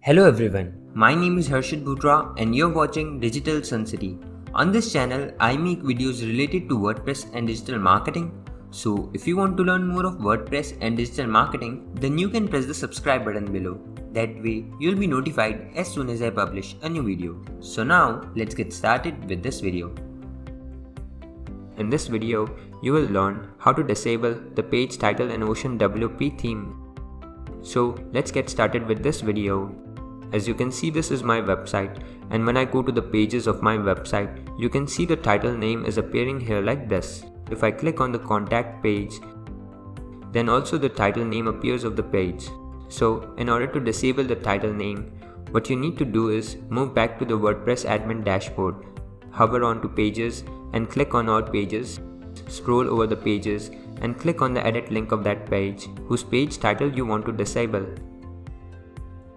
Hello everyone, my name is Harshit Bhutra and you're watching Digital Sun City. On this channel, I make videos related to WordPress and digital marketing. So if you want to learn more of WordPress and digital marketing, then you can press the subscribe button below. That way, you'll be notified as soon as I publish a new video. So now, let's get started with this video. In this video, you will learn how to disable the page title and Ocean WP theme. So let's get started with this video. As you can see, this is my website, and when I go to the pages of my website, you can see the title name is appearing here like this. If I click on the contact page, then also the title name appears of the page. So in order to disable the title name, what you need to do is move back to the WordPress admin dashboard, hover on to pages and click on all pages, scroll over the pages and click on the edit link of that page whose page title you want to disable.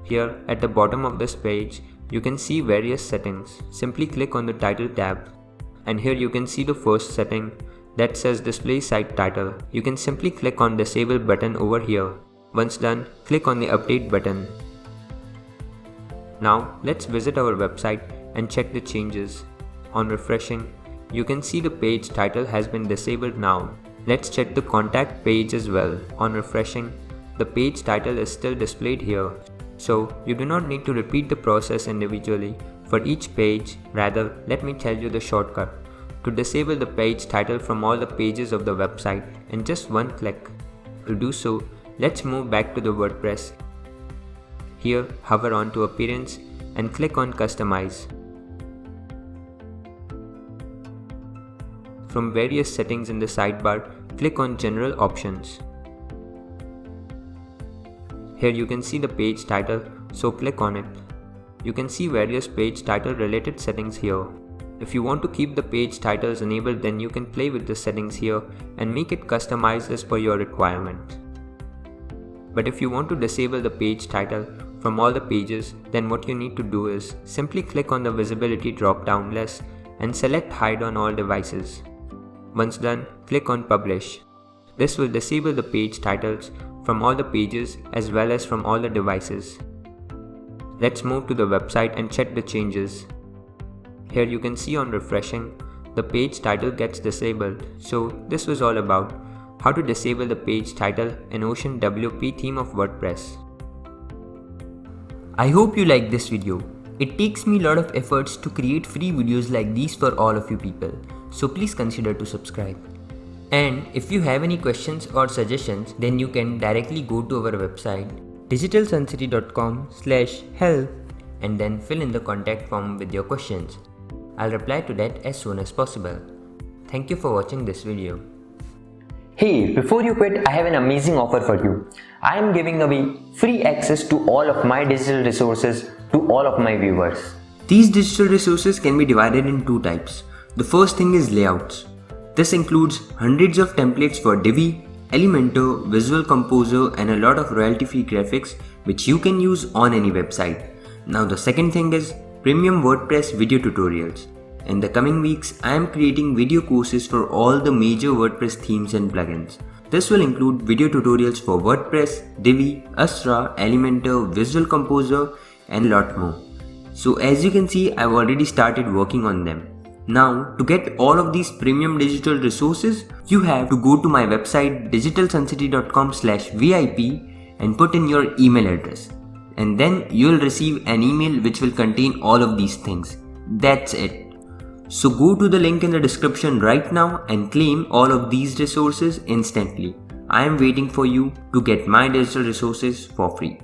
Here at the bottom of this page, you can see various settings. Simply click on the title tab, and here you can see the first setting that says display site title. You can simply click on disable button over here. Once done, click on the update button. Now let's visit our website and check the changes. On refreshing, you can see the page title has been disabled now. Let's check the contact page as well. On refreshing, the page title is still displayed here. So you do not need to repeat the process individually for each page. Rather, let me tell you the shortcut to disable the page title from all the pages of the website in just one click. To do so, let's move back to the WordPress. Here, hover on to Appearance and click on Customize. From various settings in the sidebar, click on General Options. Here you can see the page title, so click on it. You can see various page title related settings here. If you want to keep the page titles enabled, then you can play with the settings here and make it customized as per your requirement. But if you want to disable the page title from all the pages, then what you need to do is simply click on the visibility drop down list and select hide on all devices. Once done, click on Publish. This will disable the page titles from all the pages as well as from all the devices. Let's move to the website and check the changes. Here you can see on refreshing, the page title gets disabled. So this was all about how to disable the page title in Ocean WP theme of WordPress. I hope you liked this video. It takes me a lot of efforts to create free videos like these for all of you people. So please consider to subscribe. And if you have any questions or suggestions, then you can directly go to our website digitalsuncity.com/help and then fill in the contact form with your questions. I'll reply to that as soon as possible. Thank you for watching this video. Hey, before you quit, I have an amazing offer for you. I am giving away free access to all of my digital resources to all of my viewers. These digital resources can be divided in two types. The first thing is layouts. This includes hundreds of templates for Divi, Elementor, Visual Composer and a lot of royalty-free graphics which you can use on any website. Now the second thing is premium WordPress video tutorials. In the coming weeks, I am creating video courses for all the major WordPress themes and plugins. This will include video tutorials for WordPress, Divi, Astra, Elementor, Visual Composer and a lot more. So as you can see, I've already started working on them. Now, to get all of these premium digital resources, you have to go to my website digitalsuncity.com/VIP and put in your email address. And then you'll receive an email which will contain all of these things. That's it. So go to the link in the description right now and claim all of these resources instantly. I am waiting for you to get my digital resources for free.